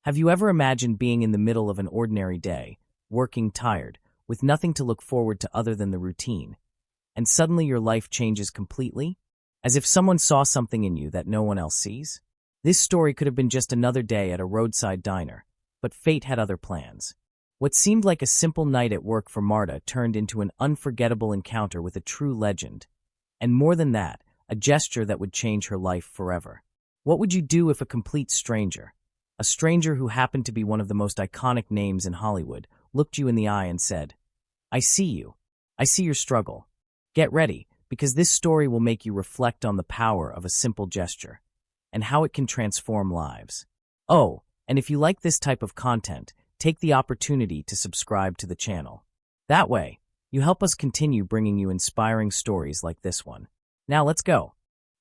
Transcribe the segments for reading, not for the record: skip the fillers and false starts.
Have you ever imagined being in the middle of an ordinary day, working tired, with nothing to look forward to other than the routine, and suddenly your life changes completely? As if someone saw something in you that no one else sees? This story could have been just another day at a roadside diner, but fate had other plans. What seemed like a simple night at work for Marta turned into an unforgettable encounter with a true legend. And more than that, a gesture that would change her life forever. What would you do if a complete stranger, a stranger who happened to be one of the most iconic names in Hollywood, looked you in the eye and said, "I see you. I see your struggle. Get ready, because this story will make you reflect on the power of a simple gesture and how it can transform lives." Oh, and if you like this type of content, take the opportunity to subscribe to the channel. That way, you help us continue bringing you inspiring stories like this one. Now let's go.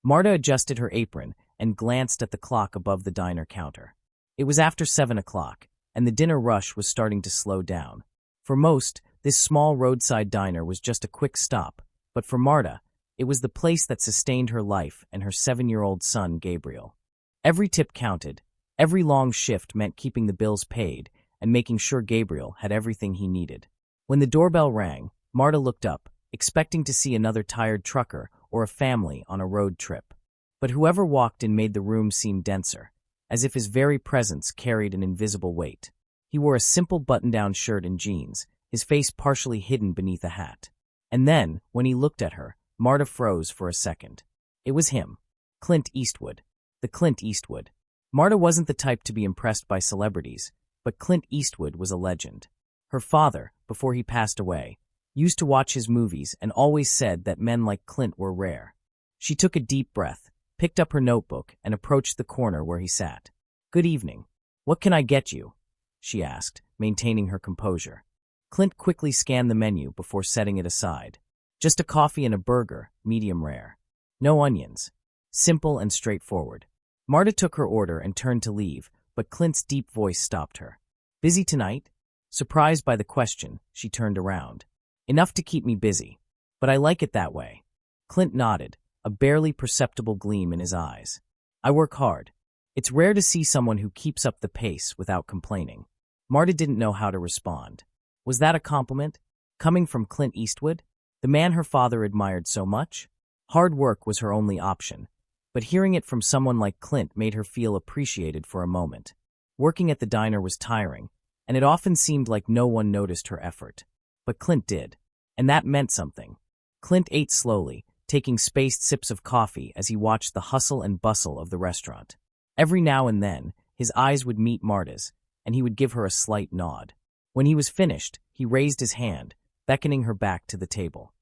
Marta adjusted her apron and glanced at the clock above the diner counter. It was after 7 o'clock, and the dinner rush was starting to slow down. For most, this small roadside diner was just a quick stop, but for Marta, it was the place that sustained her life and her 7-year-old son, Gabriel. Every tip counted. Every long shift meant keeping the bills paid and making sure Gabriel had everything he needed. When the doorbell rang, Marta looked up, expecting to see another tired trucker or a family on a road trip. But whoever walked in made the room seem denser, as if his very presence carried an invisible weight. He wore a simple button-down shirt and jeans, his face partially hidden beneath a hat. And then, when he looked at her, Marta froze for a second. It was him, Clint Eastwood. The Clint Eastwood. Marta wasn't the type to be impressed by celebrities, but Clint Eastwood was a legend. Her father, before he passed away, used to watch his movies and always said that men like Clint were rare. She took a deep breath, picked up her notebook, and approached the corner where he sat. "Good evening. What can I get you?" she asked, maintaining her composure. Clint quickly scanned the menu before setting it aside. "Just a coffee and a burger, medium rare. No onions." Simple and straightforward. Marta took her order and turned to leave, but Clint's deep voice stopped her. "Busy tonight?" Surprised by the question, she turned around. "Enough to keep me busy, but I like it that way." Clint nodded, a barely perceptible gleam in his eyes. "I work hard. It's rare to see someone who keeps up the pace without complaining." Marta didn't know how to respond. Was that a compliment? Coming from Clint Eastwood, the man her father admired so much? Hard work was her only option, but hearing it from someone like Clint made her feel appreciated for a moment. Working at the diner was tiring, and it often seemed like no one noticed her effort. But Clint did, and that meant something. Clint ate slowly, taking spaced sips of coffee as he watched the hustle and bustle of the restaurant. Every now and then, his eyes would meet Marta's, and he would give her a slight nod. When he was finished, he raised his hand, beckoning her back to the table.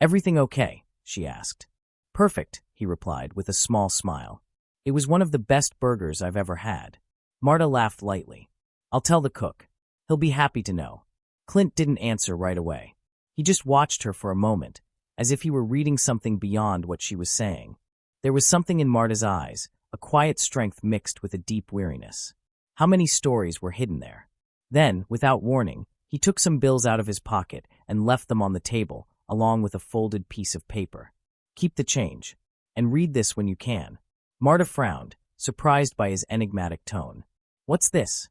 "Everything okay?" she asked. "Perfect," he replied with a small smile. "It was one of the best burgers I've ever had." Marta laughed lightly. "I'll tell the cook. He'll be happy to know." Clint didn't answer right away. He just watched her for a moment, as if he were reading something beyond what she was saying. There was something in Marta's eyes, a quiet strength mixed with a deep weariness. How many stories were hidden there? Then, without warning, he took some bills out of his pocket and left them on the table, along with a folded piece of paper. "Keep the change, and read this when you can." Marta frowned, surprised by his enigmatic tone. "What's this?"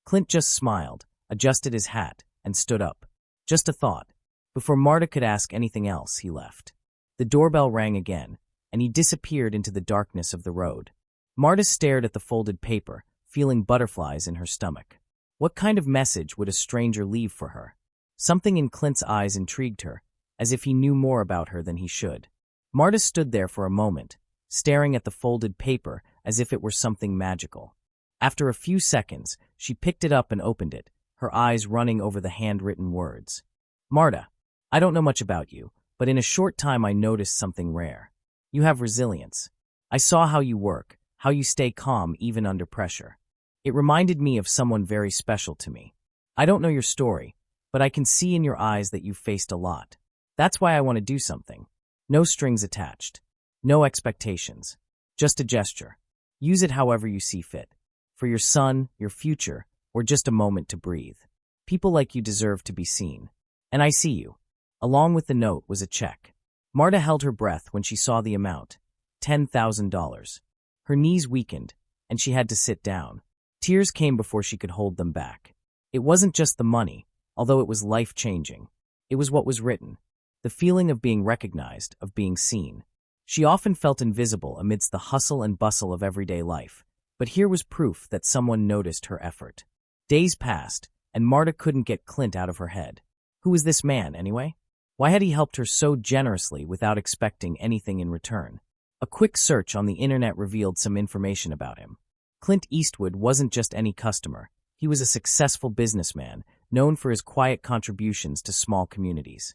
Clint just smiled, adjusted his hat, and stood up. "Just a thought." Before Marta could ask anything else, he left. The doorbell rang again, and he disappeared into the darkness of the road. Marta stared at the folded paper, feeling butterflies in her stomach. What kind of message would a stranger leave for her? Something in Clint's eyes intrigued her, as if he knew more about her than he should. Marta stood there for a moment, staring at the folded paper as if it were something magical. After a few seconds, she picked it up and opened it, her eyes running over the handwritten words. "Marta, I don't know much about you, but in a short time I noticed something rare. You have resilience. I saw how you work, how you stay calm even under pressure. It reminded me of someone very special to me. I don't know your story, but I can see in your eyes that you've faced a lot. That's why I want to do something. No strings attached. No expectations. Just a gesture. Use it however you see fit. For your son, your future, or just a moment to breathe. People like you deserve to be seen. And I see you." Along with the note was a check. Marta held her breath when she saw the amount, $10,000. Her knees weakened, and she had to sit down. Tears came before she could hold them back. It wasn't just the money, although it was life-changing. It was what was written, the feeling of being recognized, of being seen. She often felt invisible amidst the hustle and bustle of everyday life, but here was proof that someone noticed her effort. Days passed, and Marta couldn't get Clint out of her head. Who was this man, anyway? Why had he helped her so generously without expecting anything in return? A quick search on the internet revealed some information about him. Clint Eastwood wasn't just any customer. He was a successful businessman, known for his quiet contributions to small communities.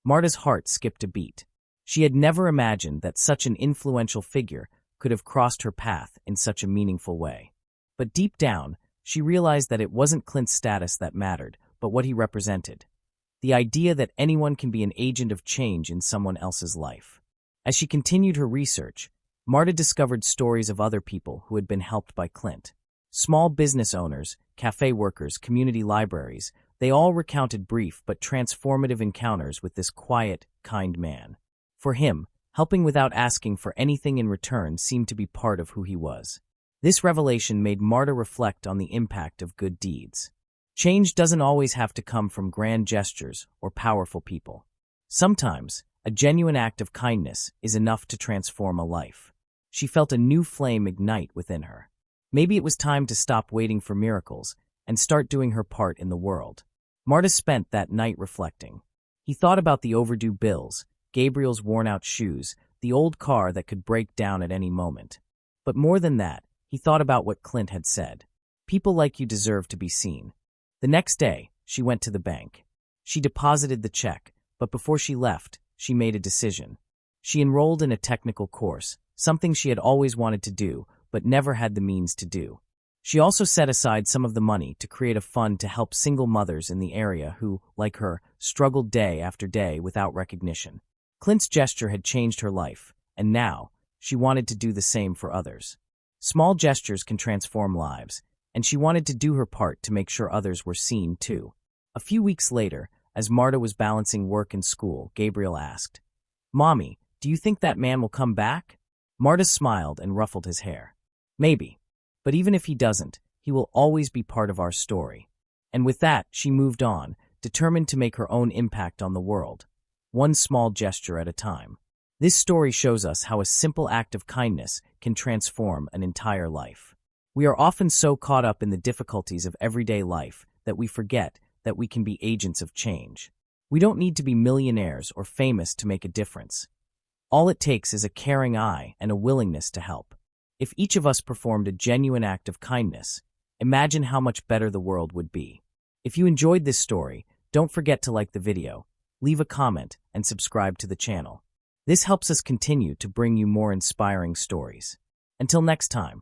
Marta's heart skipped a beat. She had never imagined that such an influential figure could have crossed her path in such a meaningful way. But deep down, she realized that it wasn't Clint's status that mattered, but what he represented. The idea that anyone can be an agent of change in someone else's life. As she continued her research, Marta discovered stories of other people who had been helped by Clint. Small business owners, cafe workers, community libraries, they all recounted brief but transformative encounters with this quiet, kind man. For him, helping without asking for anything in return seemed to be part of who he was. This revelation made Marta reflect on the impact of good deeds. Change doesn't always have to come from grand gestures or powerful people. Sometimes, a genuine act of kindness is enough to transform a life. She felt a new flame ignite within her. Maybe it was time to stop waiting for miracles and start doing her part in the world. Marta spent that night reflecting. He thought about the overdue bills, Gabriel's worn-out shoes, the old car that could break down at any moment. But more than that, he thought about what Clint had said. People like you deserve to be seen. The next day, she went to the bank. She deposited the check, but before she left, she made a decision. She enrolled in a technical course, something she had always wanted to do, but never had the means to do. She also set aside some of the money to create a fund to help single mothers in the area who, like her, struggled day after day without recognition. Clint's gesture had changed her life, and now, she wanted to do the same for others. Small gestures can transform lives, and she wanted to do her part to make sure others were seen, too. A few weeks later, as Marta was balancing work and school, Gabriel asked, "Mommy, do you think that man will come back?" Marta smiled and ruffled his hair. "Maybe. But even if he doesn't, he will always be part of our story." And with that, she moved on, determined to make her own impact on the world, one small gesture at a time. This story shows us how a simple act of kindness can transform an entire life. We are often so caught up in the difficulties of everyday life that we forget that we can be agents of change. We don't need to be millionaires or famous to make a difference. All it takes is a caring eye and a willingness to help. If each of us performed a genuine act of kindness, imagine how much better the world would be. If you enjoyed this story, don't forget to like the video, leave a comment, and subscribe to the channel. This helps us continue to bring you more inspiring stories. Until next time.